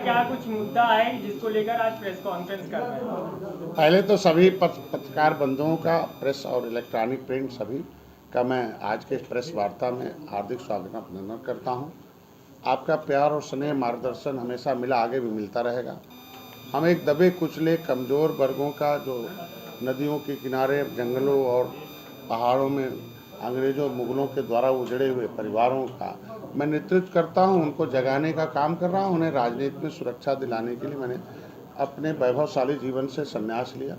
क्या कुछ मुद्दा है जिसको लेकर आज प्रेस कॉन्फ्रेंस कर रहे हैं? पहले तो सभी पत्रकार बंधुओं का, प्रेस और इलेक्ट्रॉनिक प्रिंट सभी का मैं आज के प्रेस वार्ता में हार्दिक स्वागत अभिनंदन करता हूं। आपका प्यार और स्नेह मार्गदर्शन हमेशा मिला, आगे भी मिलता रहेगा। हम एक दबे कुचले कमज़ोर वर्गों का, जो नदियों के किनारे, जंगलों और पहाड़ों में अंग्रेज़ों मुग़लों के द्वारा उजड़े हुए परिवारों का मैं नेतृत्व करता हूं, उनको जगाने का काम कर रहा हूं। उन्हें राजनीति में सुरक्षा दिलाने के लिए मैंने अपने वैभवशाली जीवन से संन्यास लिया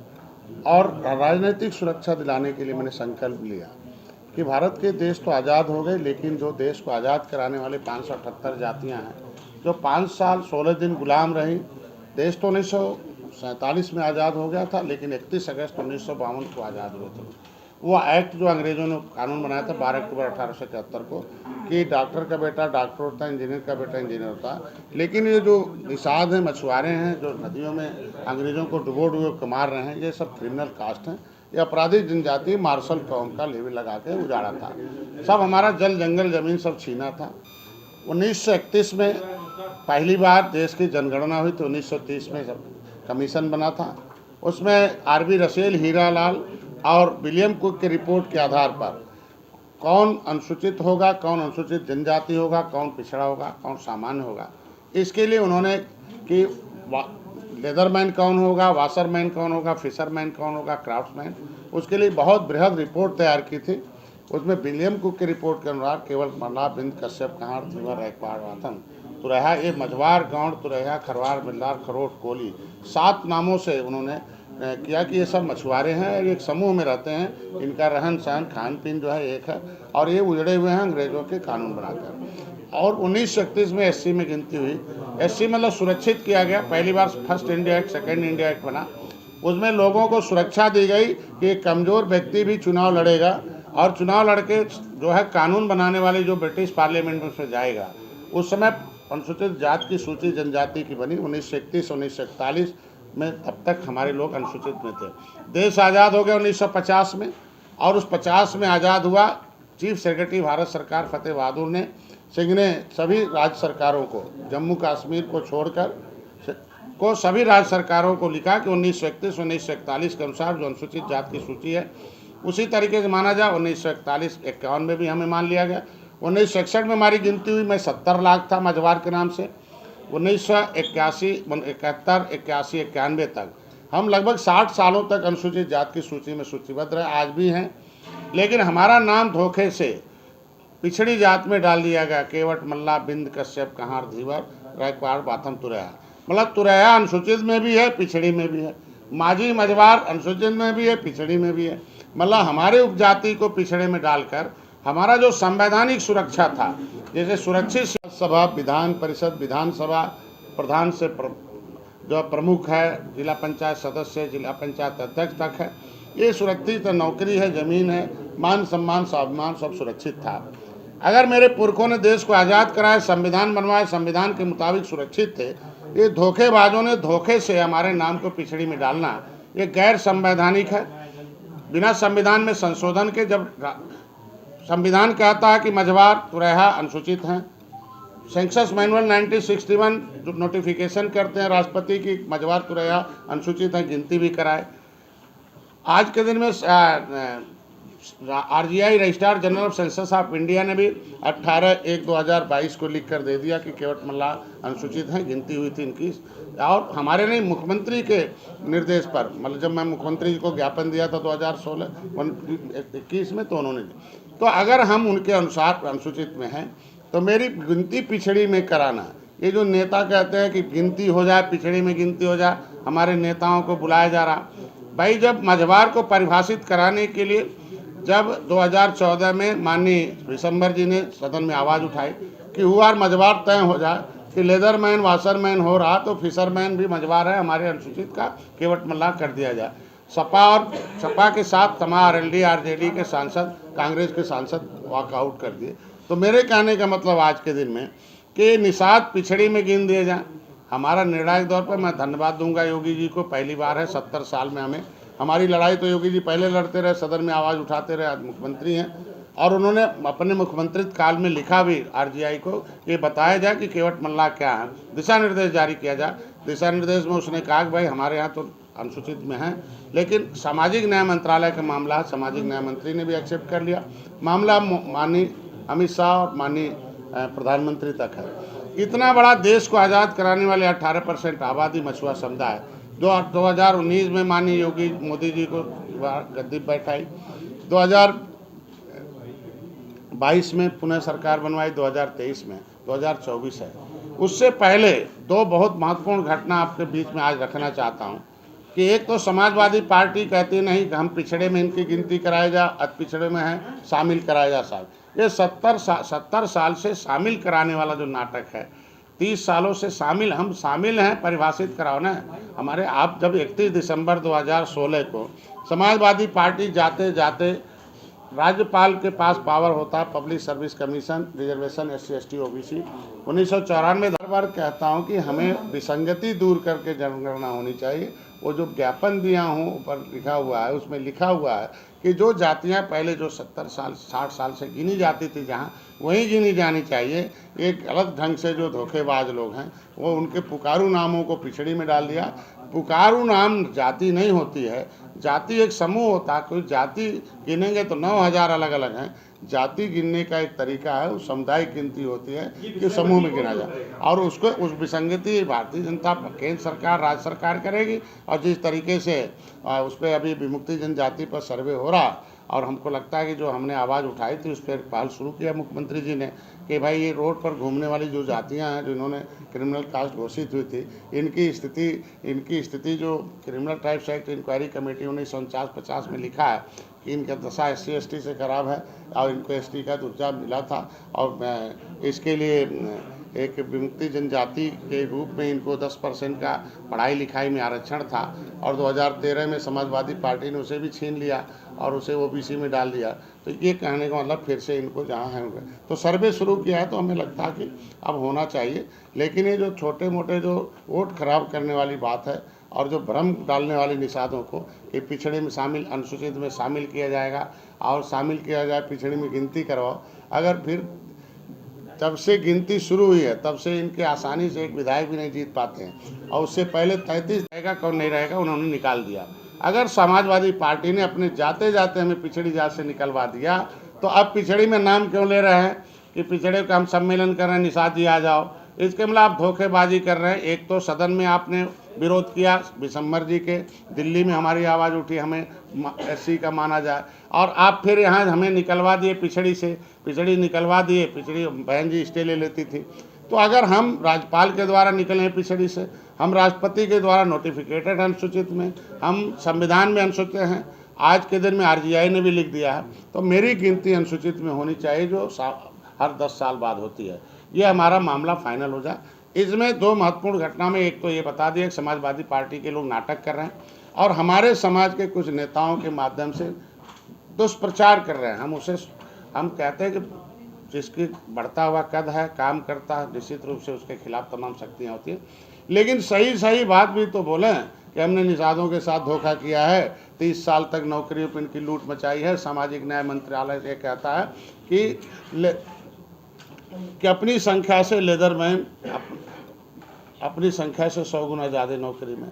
और राजनीतिक सुरक्षा दिलाने के लिए मैंने संकल्प लिया कि भारत के देश तो आज़ाद हो गए, लेकिन जो देश को आज़ाद कराने वाले 578 जातियां हैं, जो 5 साल 16 दिन गुलाम रही। देश तो 1947 में आज़ाद हो गया था, लेकिन 31 अगस्त 1952 को आज़ाद हुए थे। वो एक्ट जो अंग्रेज़ों ने कानून बनाया था 12 अक्टूबर 1871 को, कि डॉक्टर का बेटा डॉक्टर होता है, इंजीनियर का बेटा इंजीनियर होता है। लेकिन ये जो निषाद हैं, मछुआरे हैं, जो नदियों में अंग्रेज़ों को डुबो डुबो मार रहे हैं, ये सब क्रिमिनल कास्ट हैं। ये अपराधिक जनजाति मार्शल कौम का लेवी लगा के उजाड़ा था। सब हमारा जल जंगल ज़मीन सब छीना था। 1931 में पहली बार देश की जनगणना हुई, तो 1930 में जब कमीशन बना था, उसमें आरबी रसेल, हीरा लाल और विलियम कुक की रिपोर्ट के आधार पर कौन अनुसूचित होगा, कौन अनुसूचित जनजाति होगा, कौन पिछड़ा होगा, कौन सामान्य होगा, इसके लिए उन्होंने कि लेदरमैन कौन होगा, वाशरमैन कौन होगा, फिशरमैन कौन होगा, क्राफ्ट्समैन, उसके लिए बहुत बृहद रिपोर्ट तैयार की थी। उसमें विलियम कुक की रिपोर्ट के अनुसार केवल मल्लाह, बिंद, कश्यप, कहार, धीवर, रैकवाड़, वाथन, तुरैया, ये मझवार, गौंड, तुरैया, खरवार, बिल्लार, खरोट, कोली, 7 नामों से उन्होंने किया कि ये सब मछुआरे हैं और एक समूह में रहते हैं। इनका रहन सहन खान पीन जो है एक है, और ये उजड़े हुए हैं अंग्रेज़ों के कानून बनाकर। और 1931 में एससी में गिनती हुई। एससी मतलब सुरक्षित किया गया। पहली बार first India act, second India act बना। उसमें लोगों को सुरक्षा दी गई कि एक कमज़ोर व्यक्ति भी चुनाव लड़ेगा, और चुनाव लड़के जो है कानून बनाने वाली जो ब्रिटिश पार्लियामेंट में उसमें जाएगा। उस समय अनुसूचित जाति की सूची जनजाति की बनी 1931 1941 में। तब तक हमारे लोग अनुसूचित में थे। देश आज़ाद हो गया 1950 में, और उस 50 में आज़ाद हुआ। चीफ सेक्रेटरी भारत सरकार फतेह बहादुर ने सिंह ने सभी राज्य सरकारों को, जम्मू कश्मीर को छोड़कर को सभी राज्य सरकारों को लिखा कि 1931 1941 के अनुसार जो अनुसूचित जाति की सूची है उसी तरीके से माना जाए। 1941-51 में भी हमें मान लिया गया। 1961 में हमारी गिनती हुई, मैं 70 लाख था मझवार के नाम से। 1981, 71, 81, 91 तक हम लगभग 60 सालों तक अनुसूचित जाति की सूची में सूचीबद्ध रहे, आज भी हैं। लेकिन हमारा नाम धोखे से पिछड़ी जाति में डाल दिया गया। केवट, मल्ला, बिंद, कश्यप, कहार, धीवर, रैकवाड़, वाथम, तुरैया। मतलब तुरैया अनुसूचित में भी है, पिछड़ी में भी है। माझी, मझवार अनुसूचित में भी है, पिछड़ी में भी है। मतलब हमारे उपजाति को पिछड़े में डालकर हमारा जो संवैधानिक सुरक्षा था, जैसे सुरक्षित सभा, विधान परिषद, विधानसभा प्रधान से जो प्रमुख है, जिला पंचायत सदस्य, जिला पंचायत अध्यक्ष तक है, ये सुरक्षित नौकरी है, ज़मीन है, मान सम्मान स्वाभिमान सब सुरक्षित था। अगर मेरे पुरखों ने देश को आज़ाद कराया, संविधान बनवाए, संविधान के मुताबिक सुरक्षित थे, ये धोखेबाजों ने धोखे से हमारे नाम को पिछड़ी में डालना, ये गैर संवैधानिक है। बिना संविधान में संशोधन के, जब संविधान कहता है कि मझवार, तुरैया अनुसूचित हैं, सेंसस मैनुअल 1961 जो नोटिफिकेशन करते हैं राष्ट्रपति की मझवार, तुरैया अनुसूचित हैं, गिनती भी कराए। आज के दिन में RGI, registrar general of census of India ने भी 18/1/2022 को लिख कर दे दिया कि केवट मल्लाह अनुसूचित हैं, गिनती हुई थी इनकी। और हमारे नहीं, मुख्यमंत्री के निर्देश पर, मतलब जब मैं मुख्यमंत्री जी को ज्ञापन दिया था 2016-21 में, तो उन्होंने, तो अगर हम उनके अनुसार अनुसूचित में हैं तो मेरी गिनती पिछड़ी में कराना, ये जो नेता कहते हैं कि गिनती हो जाए, पिछड़ी में गिनती हो जाए, हमारे नेताओं को बुलाया जा रहा। भाई, जब मझवार को परिभाषित कराने के लिए जब 2014 में माननीय दिसंबर जी ने सदन में आवाज़ उठाई कि हुआ मझवार तय हो जाए कि लेदरमैन, वाशरमैन हो रहा, तो फिशरमैन भी मझवार है, हमारे अनुसूचित का केवट मल्लाह कर दिया जाए। सपा के साथ तमाम आरएलडी, आरजेडी के सांसद, कांग्रेस के सांसद वॉकआउट कर दिए। तो मेरे कहने का मतलब आज के दिन में कि निषाद पिछड़ी में गिन दिए जाएँ। हमारा निर्णायक तौर पर मैं धन्यवाद दूंगा योगी जी को। पहली बार है 70 साल में हमें, हमारी लड़ाई तो योगी जी पहले लड़ते रहे, सदन में आवाज़ उठाते रहे, आज मुख्यमंत्री हैं। और उन्होंने अपने मुख्यमंत्री काल में लिखा भी आरजीआई को कि बताया जाए कि केवट मल्लाह क्या है, दिशा निर्देश जारी किया जाए। दिशा निर्देश में उसने कहा कि भाई हमारे यहाँ तो अनुसूचित में है, लेकिन सामाजिक न्याय मंत्रालय का मामला सामाजिक न्याय मंत्री ने भी एक्सेप्ट कर लिया। मामला माननीय अमित शाह और माननीय प्रधानमंत्री तक है। इतना बड़ा देश को आज़ाद कराने वाले 18% आबादी मछुआ समुदाय 2019 में माननीय योगी मोदी जी को गद्दी बैठाई, 2022 में पुनः सरकार बनवाई, 2023 में, 2024 है। उससे पहले दो बहुत महत्वपूर्ण घटना आपके बीच में आज रखना चाहता हूं कि एक तो समाजवादी पार्टी कहती नहीं कि हम पिछड़े में इनकी गिनती कराया जा, अति पिछड़े में है शामिल कराया जा साहब। ये 70 साल से शामिल कराने वाला जो नाटक है, 30 सालों से हम शामिल हैं, परिभाषित कराओ ना हमारे। आप जब 31 दिसंबर 2016 को समाजवादी पार्टी जाते जाते राज्यपाल के पास पावर होता है, public service commission, reservation SC ST OBC 1994 बार कहता हूं कि हमें विसंगति दूर करके जनगणना होनी चाहिए। वो जो ज्ञापन दिया हूं ऊपर लिखा हुआ है, उसमें लिखा हुआ है कि जो जातियां पहले जो 70 साल 60 साल से गिनी जाती थी जहां, वहीं गिनी जानी चाहिए। एक गलत ढंग से जो धोखेबाज लोग हैं वो उनके पुकारू नामों को पिछड़ी में डाल दिया। पुकारू नाम जाति नहीं होती है, जाति एक समूह होता है। कोई जाति गिनेंगे तो 9000 अलग अलग हैं। जाति गिनने का एक तरीका है, वो सामुदायिक गिनती होती है कि समूह में गिना जाए, और उसको उस विसंगति भारतीय जनता केंद्र सरकार राज्य सरकार करेगी। और जिस तरीके से उस पर अभी विमुक्ति जनजाति पर सर्वे हो रहा, और हमको लगता है कि जो हमने आवाज़ उठाई थी उस पर पहल शुरू किया मुख्यमंत्री जी ने कि भाई ये रोड पर घूमने वाली जो जातियां हैं जिन्होंने क्रिमिनल कास्ट घोषित हुई थी, इनकी स्थिति जो criminal tribes act inquiry committee 1949-50 में लिखा है कि इनका दशा SC ST से खराब है और इनको ST का दर्जा मिला था, और इसके लिए एक विमुक्ति जनजाति के रूप में इनको 10% का पढ़ाई लिखाई में आरक्षण था, और 2013 में समाजवादी पार्टी ने उसे भी छीन लिया और उसे OBC में डाल दिया। तो ये कहने का मतलब फिर से इनको जहाँ है तो सर्वे शुरू किया है, तो हमें लगता है कि अब होना चाहिए। लेकिन ये जो छोटे मोटे जो वोट खराब करने वाली बात है और जो भ्रम डालने वाले निषादों को कि पिछड़े में शामिल, अनुसूचित में शामिल किया जाएगा और शामिल किया जाए पिछड़े में गिनती करवाओ, अगर फिर जब से गिनती शुरू हुई है तब से इनके आसानी से एक विधायक भी नहीं जीत पाते हैं, और उससे पहले 33 रहेगा कौन नहीं रहेगा उन्होंने निकाल दिया। अगर समाजवादी पार्टी ने अपने जाते जाते हमें पिछड़ी जात से निकलवा दिया, तो अब पिछड़ी में नाम क्यों ले रहे हैं कि पिछड़े का हम सम्मेलन कर रहे हैं, निषाद जी आ जाओ। इसके मतलब आप धोखेबाजी कर रहे हैं। एक तो सदन में आपने विरोध किया विशंबर जी के, दिल्ली में हमारी आवाज़ उठी हमें SC का माना जाए, और आप फिर यहाँ हमें निकलवा दिए पिछड़ी निकलवा दिए। पिछड़ी बहन जी स्टे ले लेती थी। तो अगर हम राज्यपाल के द्वारा निकले पिछड़ी से, हम राष्ट्रपति के द्वारा नोटिफिकेटेड अनुसूचित में, हम संविधान में अनुसूचित हैं, आज के दिन में RGI ने भी लिख दिया है, तो मेरी गिनती अनुसूचित में होनी चाहिए जो हर 10 साल बाद होती है। ये हमारा मामला फाइनल हो जाए। इसमें दो महत्वपूर्ण घटना में, एक तो ये बता दिया कि समाजवादी पार्टी के लोग नाटक कर रहे हैं और हमारे समाज के कुछ नेताओं के माध्यम से दुष्प्रचार कर रहे हैं। हम कहते हैं कि जिसकी बढ़ता हुआ कद है, काम करता है, निश्चित रूप से उसके खिलाफ तमाम शक्तियाँ होती हैं, लेकिन सही बात भी तो बोलें कि हमने निषादों के साथ धोखा किया है, 30 साल तक नौकरियों पर इनकी लूट मचाई है। सामाजिक न्याय मंत्रालय ये कहता है कि अपनी संख्या से लेदरमैन अपनी संख्या से 100 गुना ज़्यादा नौकरी में,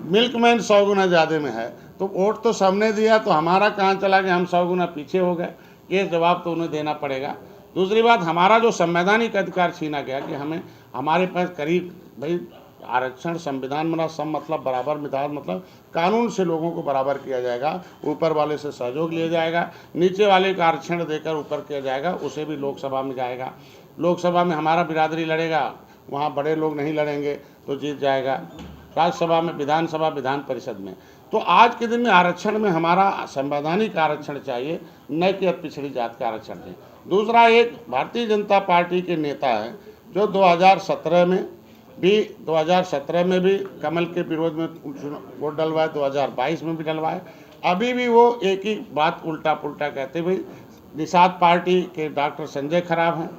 मिल्कमैन 100 गुना ज़्यादा में है। तो वोट तो सबने दिया, तो हमारा कहाँ चला कि हम 100 गुना पीछे हो गए? ये जवाब तो उन्हें देना पड़ेगा। दूसरी बात, हमारा जो संवैधानिक अधिकार छीना गया कि हमारे पास करीब भाई आरक्षण संविधान में सब मतलब बराबर, मिताल मतलब कानून से लोगों को बराबर किया जाएगा, ऊपर वाले से सहयोग लिया जाएगा, नीचे वाले का आरक्षण देकर ऊपर किया जाएगा, उसे भी लोकसभा में जाएगा। लोकसभा में हमारा बिरादरी लड़ेगा, वहाँ बड़े लोग नहीं लड़ेंगे तो जीत जाएगा। राज्यसभा में, विधानसभा, विधान परिषद में। तो आज के दिन में आरक्षण में हमारा संवैधानिक आरक्षण चाहिए, न कि पिछड़ी जात का आरक्षण चाहिए। दूसरा, एक भारतीय जनता पार्टी के नेता हैं जो 2017 में भी कमल के विरोध में वोट डलवाए, 2022 में भी डलवाए। अभी भी वो एक ही बात उल्टा पुल्टा कहते, भाई निषाद पार्टी के डॉक्टर संजय खराब हैं,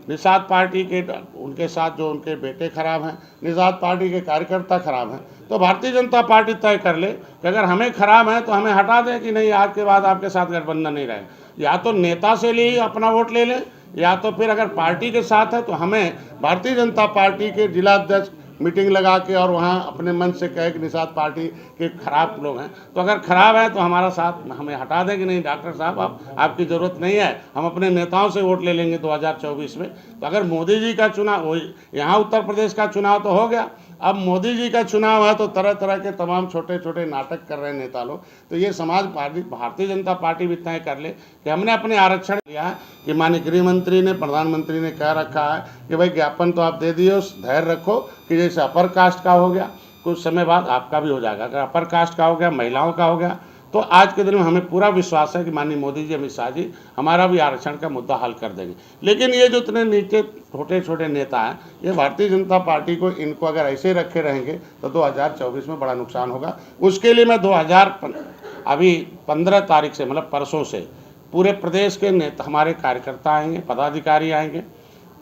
निषाद पार्टी के उनके साथ जो उनके बेटे खराब हैं, निषाद पार्टी के कार्यकर्ता खराब हैं। तो भारतीय जनता पार्टी तय कर ले कि अगर हमें खराब है तो हमें हटा दें कि नहीं, आज के बाद आपके साथ गठबंधन नहीं रहे। या तो नेता से ले अपना वोट ले लें, या तो फिर अगर पार्टी के साथ है तो हमें भारतीय जनता पार्टी के जिला अध्यक्ष मीटिंग लगा के और वहाँ अपने मन से कहे कि निषाद पार्टी के खराब लोग हैं, तो अगर खराब है तो हमारा साथ हमें हटा दें कि नहीं डॉक्टर साहब आपकी ज़रूरत नहीं है, हम अपने नेताओं से वोट ले लेंगे 2024 में। तो अगर मोदी जी का चुनाव, यहाँ उत्तर प्रदेश का चुनाव तो हो गया, अब मोदी जी का चुनाव है तो तरह तरह के तमाम छोटे छोटे नाटक कर रहे हैं नेता लोग। तो ये समाज पार्टी, भारतीय जनता पार्टी भी तय कर ले कि हमने अपने आरक्षण लिया है कि माननीय गृह मंत्री ने, प्रधानमंत्री ने कह रखा है कि भाई ज्ञापन तो आप दे दिए, उस धैर्य रखो कि जैसे अपर कास्ट का हो गया कुछ समय बाद आपका भी हो जाएगा। अगर अपर कास्ट का हो गया, महिलाओं का हो गया, तो आज के दिन में हमें पूरा विश्वास है कि माननीय मोदी जी, अमित शाह जी हमारा भी आरक्षण का मुद्दा हल कर देंगे। लेकिन ये जो इतने नीचे छोटे छोटे नेता हैं, ये भारतीय जनता पार्टी को, इनको अगर ऐसे रखे रहेंगे तो 2024 में बड़ा नुकसान होगा। उसके लिए मैं 15 तारीख से, मतलब परसों से, पूरे प्रदेश के नेता, हमारे कार्यकर्ता आएंगे, पदाधिकारी आएंगे,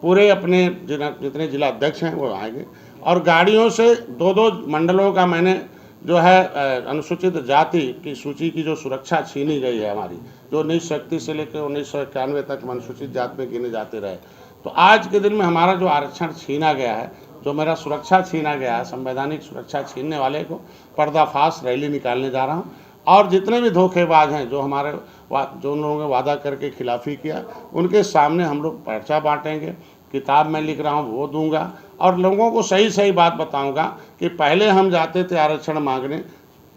पूरे अपने जितने जिला अध्यक्ष हैं वो आएंगे, और गाड़ियों से 2-2 मंडलों का मैंने जो है अनुसूचित जाति की सूची की जो सुरक्षा छीनी गई है हमारी, जो 1931 से लेकर 1991 तक अनुसूचित जाति में गिने जाते रहे, तो आज के दिन में हमारा जो आरक्षण छीना गया है, जो मेरा सुरक्षा छीना गया है, संवैधानिक सुरक्षा छीनने वाले को पर्दाफाश रैली निकालने जा रहा हूँ। और जितने भी धोखेबाज हैं, जो जो लोगों ने वादा करके खिलाफी किया, उनके सामने हम लोग पर्चा बांटेंगे, किताब में लिख रहा हूँ वो दूंगा, और लोगों को सही सही बात बताऊंगा कि पहले हम जाते थे आरक्षण मांगने,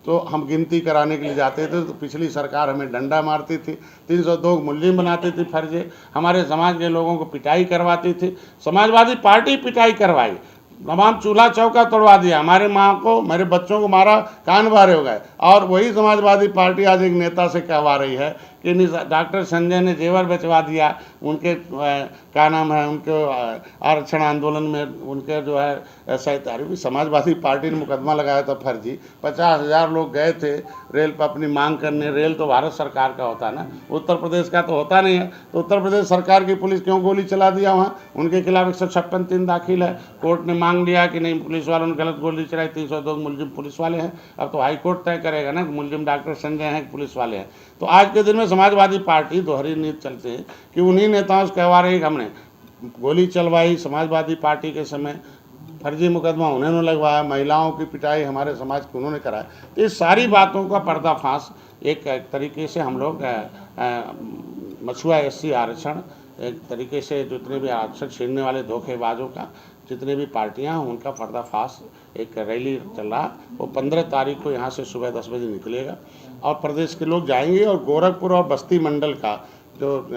तो हम गिनती कराने के लिए जाते थे तो पिछली सरकार हमें डंडा मारती थी, 302 मुलजिम बनाती थी फर्जे, हमारे समाज के लोगों को पिटाई करवाती थी, समाजवादी पार्टी पिटाई करवाई, तमाम चूल्हा चौका तोड़वा दिया, हमारे माँ को, मेरे बच्चों को मारा, कान बारे हो गए। और वही समाजवादी पार्टी आज एक नेता से कहवा रही है कि डॉक्टर संजय ने जेवर बेचवा दिया, उनके क्या नाम है, उनके आरक्षण आंदोलन में उनके जो है सहकारी, समाजवादी पार्टी ने मुकदमा लगाया था फर्जी, 50,000 लोग गए थे रेल पर अपनी मांग करने। रेल तो भारत सरकार का होता है ना, उत्तर प्रदेश का तो होता नहीं है, तो उत्तर प्रदेश सरकार की पुलिस क्यों गोली चला दिया वहाँ? उनके खिलाफ 156(3) दाखिल है। कोर्ट ने मांग लिया कि नहीं, पुलिस वालों ने गलत गोली चलाई, 302 मुलजिम पुलिस वाले हैं। अब तो हाई कोर्ट तय करेगा ना कि मुलजिम डॉक्टर संजय हैं, पुलिस वाले हैं। तो आज के दिन में समाजवादी पार्टी दोहरी नीति चलते हैं कि उन्हीं नेताओं से कहवा रही कि हमने गोली चलवाई समाजवादी पार्टी के समय, फर्जी मुकदमा उन्होंने लगवाया, महिलाओं की पिटाई हमारे समाज की उन्होंने कराया। तो इस सारी बातों का पर्दाफाश एक तरीके से हम लोग मछुआ SC आरक्षण, एक तरीके से जितने भी आरक्षण छीनने वाले धोखेबाजों का, जितने भी पार्टियां हैं, उनका पर्दाफाश एक रैली चल रहा। वो 15 तारीख को यहाँ से सुबह 10 बजे निकलेगा और प्रदेश के लोग जाएंगे, और गोरखपुर और बस्ती मंडल का जो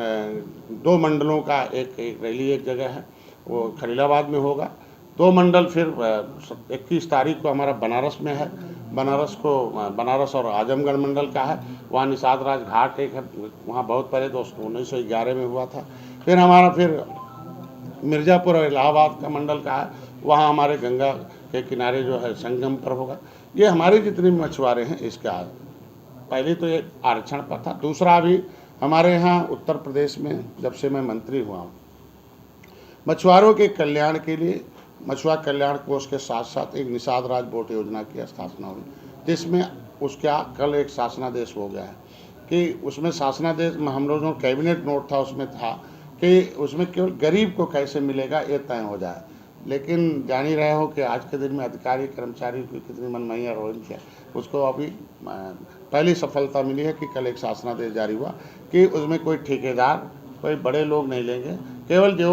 2 मंडलों का एक रैली एक जगह है, वो खलीलाबाद में होगा। 2 मंडल फिर 21 तारीख को हमारा बनारस में है, बनारस और आजमगढ़ मंडल का है, वहाँ निषाद राज घाट एक है, वहाँ बहुत पहले 1911 में हुआ था। फिर हमारा मिर्ज़ापुर और इलाहाबाद का मंडल का है, वहाँ हमारे गंगा के किनारे जो है संगम पर होगा। ये हमारे जितने मछुआरे हैं इसका पहले तो ये आरक्षण पर था। दूसरा, अभी हमारे यहाँ उत्तर प्रदेश में जब से मैं मंत्री हुआ हूँ, मछुआरों के कल्याण के लिए मछुआ कल्याण कोष के साथ साथ एक निषाद राज बोट योजना की स्थापना हुई, जिसमें उसका कल एक शासनादेश हो गया है कि उसमें शासनादेश में हम लोगों का कैबिनेट नोट था, उसमें था कि उसमें केवल गरीब को कैसे मिलेगा ये तय हो जाए। लेकिन जान ही रहे हो कि आज के दिन में अधिकारी कर्मचारी की कितनी मनमानी और रोज है, उसको अभी पहली सफलता मिली है कि कल एक शासनादेश जारी हुआ कि उसमें कोई ठेकेदार, कोई बड़े लोग नहीं लेंगे, केवल जो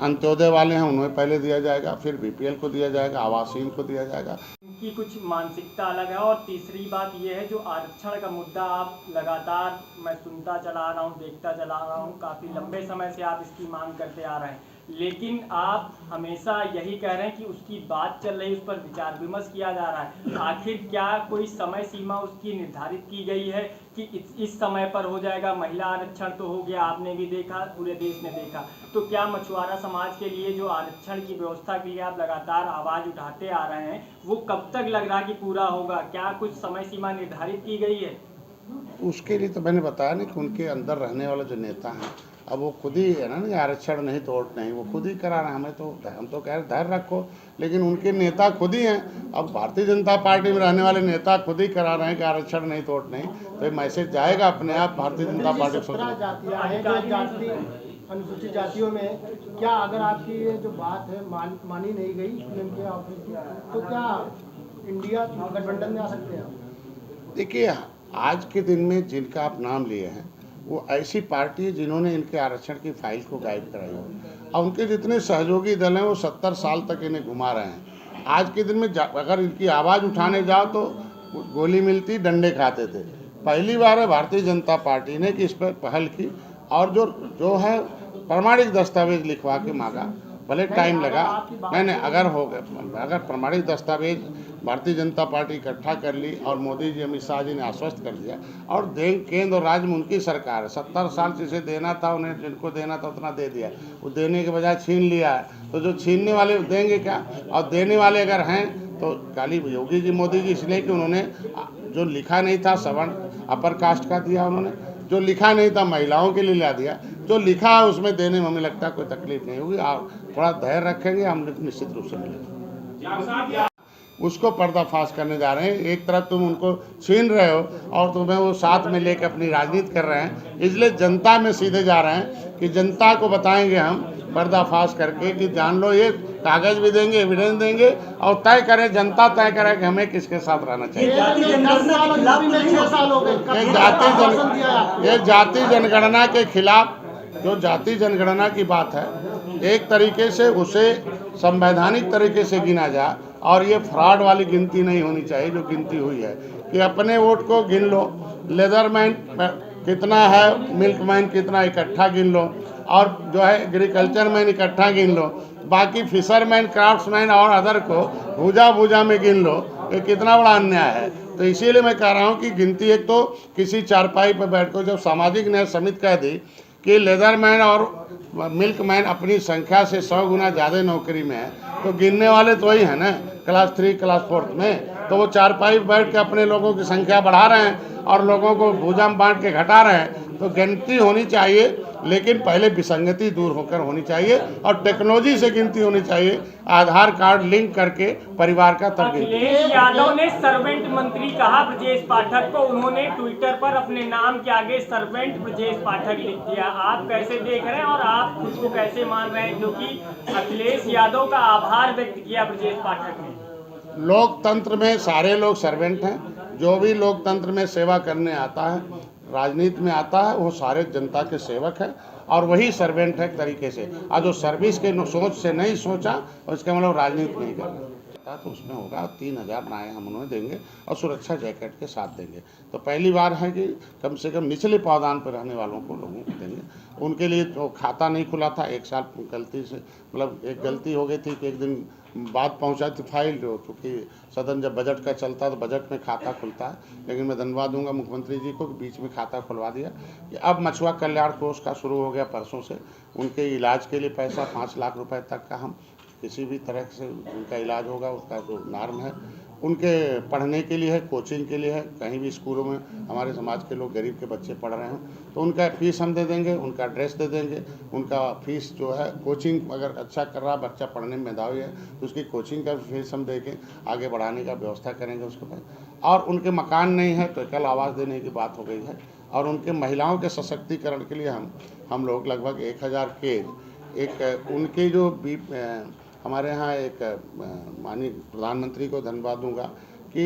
अंत्योदय वाले हैं उन्हें पहले दिया जाएगा, फिर BPL को दिया जाएगा, आवासीन को दिया जाएगा। इनकी कुछ मानसिकता अलग है। और तीसरी बात ये है, जो आरक्षण का मुद्दा आप लगातार, मैं सुनता चला रहा हूँ, देखता चला रहा हूँ, काफ़ी लंबे समय से आप इसकी मांग करते आ रहे हैं, लेकिन आप हमेशा यही कह रहे हैं कि उसकी बात चल रही है, उस पर विचार विमर्श किया जा रहा है। आखिर क्या कोई समय सीमा उसकी निर्धारित की गई है कि इस समय पर हो जाएगा? महिला आरक्षण तो हो गया, आपने भी देखा, पूरे देश ने देखा, तो क्या मछुआरा समाज के लिए जो आरक्षण की व्यवस्था के लिए आप लगातार आवाज़ उठाते आ रहे हैं, वो कब तक लग रहा कि पूरा होगा? क्या कुछ समय सीमा निर्धारित की गई है? उसके लिए तो मैंने बताया नहीं कि उनके अंदर रहने वाले जो नेता हैं अब वो खुद ही है ना, आरक्षण नहीं तो वोट नहीं, वो खुद ही करा रहे हैं। हम तो कह रहे धैर्य रखो, लेकिन उनके नेता खुद ही हैं। अब भारतीय जनता पार्टी में रहने वाले नेता खुद ही करा रहे हैं कि आरक्षण नहीं तो वोट नहीं, तो ये मैसेज जाएगा अपने आप भारतीय जनता पार्टी को। अनुसूचित जातियों में क्या अगर आपकी ये जो बात है मानी नहीं गई पीएम के ऑफिस की, तो क्या इंडिया गठबंधन में आ सकते हैं आप? देखिए, आज के दिन में जिनका आप नाम लिए हैं वो ऐसी पार्टी है जिन्होंने इनके आरक्षण की फाइल को गायब कराई है, और उनके जितने सहयोगी दल हैं वो 70 साल तक इन्हें घुमा रहे हैं। आज के दिन में अगर इनकी आवाज़ उठाने जाओ तो गोली मिलती, डंडे खाते थे। पहली बार है भारतीय जनता पार्टी ने कि इस पर पहल की, और जो है प्रमाणिक दस्तावेज लिखवा के मांगा, भले टाइम लगा। नहीं, अगर प्रमाणिक दस्तावेज भारतीय जनता पार्टी इकट्ठा कर ली और मोदी जी, अमित शाह जी ने आश्वस्त कर दिया, और केंद्र और राज्य में उनकी सरकार है, 70 साल जिसे देना था उन्हें, जिनको देना था उतना दे दिया, वो देने के बजाय छीन लिया है। तो जो छीनने वाले देंगे क्या, और देने वाले अगर हैं तो काली योगी जी, मोदी जी, इसलिए कि उन्होंने जो लिखा नहीं था सवर्ण अपर कास्ट का दिया, उन्होंने जो लिखा नहीं था महिलाओं के लिए ला दिया, जो लिखा है उसमें देने में हमें लगता है कोई तकलीफ नहीं होगी। आप थोड़ा धैर्य रखेंगे, हम निश्चित रूप से मिलेंगे। उसको पर्दाफाश करने जा रहे हैं। एक तरफ तुम उनको छीन रहे हो और तुम्हें वो साथ में लेकर अपनी राजनीति कर रहे हैं, इसलिए जनता में सीधे जा रहे हैं कि जनता को बताएंगे हम पर्दाफाश करके कि जान लो, ये कागज भी देंगे, एविडेंस देंगे, और तय करें, जनता तय करे कि हमें किसके साथ रहना चाहिए। ये जाति जनगणना के खिलाफ, जो जाति जनगणना की बात है, एक तरीके से उसे संवैधानिक तरीके से गिना जाए, और ये फ्रॉड वाली गिनती नहीं होनी चाहिए जो गिनती हुई है कि अपने वोट को गिन लो, लेदरमैन कितना है, मिल्कमैन कितना, इकट्ठा गिन लो, और जो है एग्रीकल्चर मैन इकट्ठा गिन लो, बाकी फिशरमैन, क्राफ्ट्समैन और अदर को भूजा भूजा में गिन लो। ये कितना बड़ा अन्याय है। तो इसीलिए मैं कह रहा हूँ कि गिनती एक तो किसी चारपाई पर बैठ कर, जब सामाजिक न्याय समिति कह दी कि लेदरमैन और मिल्कमैन अपनी संख्या से 100 गुना ज़्यादा नौकरी में है, तो गिनने वाले तो वही है ना, क्लास 3 क्लास 4 में। तो वो चारपाई बैठ के अपने लोगों की संख्या बढ़ा रहे हैं और लोगों को भूजा में बांट के घटा रहे हैं। तो गिनती होनी चाहिए, लेकिन पहले विसंगति दूर होकर होनी चाहिए, और टेक्नोलॉजी से गिनती होनी चाहिए, आधार कार्ड लिंक करके परिवार का तब गिनती। अखिलेश यादव ने सर्वेंट मंत्री कहा ब्रजेश पाठक को, उन्होंने ट्विटर पर अपने नाम के आगे सर्वेंट ब्रजेश पाठक लिख दिया। आप कैसे देख रहे हैं और आप खुद को कैसे मान रहे हैं, क्योंकि अखिलेश यादव का आभार व्यक्त किया ब्रजेश पाठक ने? लोकतंत्र में सारे लोग सर्वेंट हैं। जो भी लोकतंत्र में सेवा करने आता है, राजनीति में आता है, वो सारे जनता के सेवक हैं, और वही सर्वेंट है एक तरीके से। और जो सर्विस के सोच से नहीं सोचा, उसका मतलब राजनीति नहीं कर रहा, तो उसमें होगा 3000 नाए हम उन्हें देंगे और सुरक्षा जैकेट के साथ देंगे। तो पहली बार है कि कम से कम निचले पावदान पर रहने वालों को, लोगों को देंगे। उनके लिए तो खाता नहीं खुला था, 1 साल गलती से, मतलब एक गलती हो गई थी कि एक दिन बाद पहुंचा थी फाइल, क्योंकि सदन जब बजट का चलता है तो बजट में खाता खुलता है। लेकिन मैं धन्यवाद दूंगा मुख्यमंत्री जी को कि बीच में खाता खुलवा दिया कि अब मछुआ कल्याण कोष का शुरू हो गया परसों से। उनके इलाज के लिए पैसा 5 लाख रुपए तक का हम किसी भी तरह से उनका इलाज होगा, उसका जो नॉर्म है, उनके पढ़ने के लिए है, कोचिंग के लिए है। कहीं भी स्कूलों में हमारे समाज के लोग, गरीब के बच्चे पढ़ रहे हैं तो उनका फीस हम दे देंगे, उनका ड्रेस दे देंगे, उनका फीस जो है, कोचिंग अगर अच्छा कर रहा बच्चा, पढ़ने में मेधावी है तो उसकी कोचिंग का फीस हम दे के आगे बढ़ाने का व्यवस्था करेंगे उसके बाद। और उनके मकान नहीं है तो कल आवास देने की बात हो गई है। और उनके महिलाओं के सशक्तिकरण के लिए हम लोग लगभग 1000 केज, एक उनके जो हमारे यहाँ एक माननीय प्रधानमंत्री को धन्यवाद दूंगा कि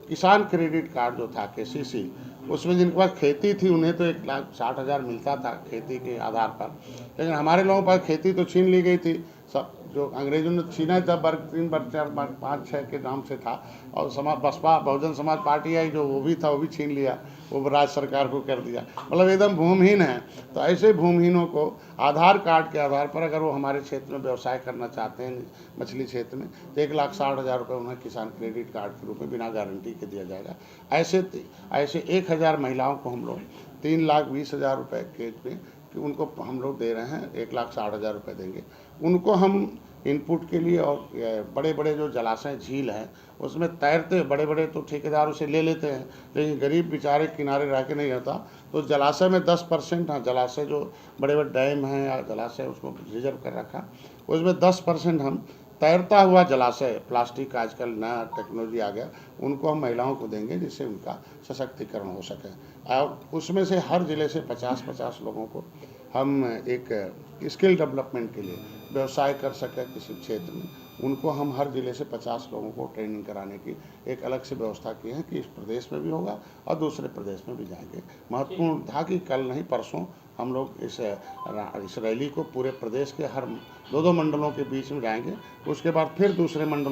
किसान क्रेडिट कार्ड जो था KCC, उसमें जिनके पास खेती थी उन्हें तो 1,60,000 मिलता था खेती के आधार पर, लेकिन हमारे लोगों के पास खेती तो छीन ली गई थी। सब जो अंग्रेजों ने छीना था, वर्ग 3 वर्ग 4 वर्ग 5 6 के नाम से था, और बसपा बहुजन समाज पार्टी आई जो वो भी था, वो भी छीन लिया, वो राज्य सरकार को कर दिया। मतलब एकदम भूमिहीन है। तो ऐसे भूमिहीनों को आधार कार्ड के आधार पर अगर वो हमारे क्षेत्र में व्यवसाय करना चाहते हैं, मछली क्षेत्र में, तो 1,60,000 रुपये उन्हें किसान क्रेडिट कार्ड के रूप में बिना गारंटी के दिया जाएगा। ऐसे 1000 महिलाओं को हम लोग 3,20,000 रुपये केज में कि उनको हम लोग दे रहे हैं, 1,60,000 रुपये देंगे। उनको हम इनपुट के लिए और बड़े बड़े जो जलाशय झील हैं उसमें तैरते बड़े बड़े तो ठेकेदार उसे ले लेते हैं, लेकिन गरीब बेचारे किनारे रह के नहीं रहता। तो जलाशय में 10%, हाँ जलाशय जो बड़े बड़े डैम हैं या जलाशय उसको रिजर्व कर रखा, उसमें 10% हम तैरता हुआ जलाशय, प्लास्टिक का आजकल नया टेक्नोलॉजी आ गया, उनको हम महिलाओं को देंगे जिससे उनका सशक्तिकरण हो सके। और उसमें से हर ज़िले से 50-50 लोगों को हम एक स्किल डेवलपमेंट के लिए व्यवसाय कर सके किसी क्षेत्र में, उनको हम हर ज़िले से 50 लोगों को ट्रेनिंग कराने की एक अलग से व्यवस्था की है कि इस प्रदेश में भी होगा और दूसरे प्रदेश में भी जाएंगे। महत्वपूर्ण था कि कल नहीं परसों हम लोग इस रैली को पूरे प्रदेश के हर 2-2 मंडलों के बीच में जाएंगे, उसके बाद फिर दूसरे मंडल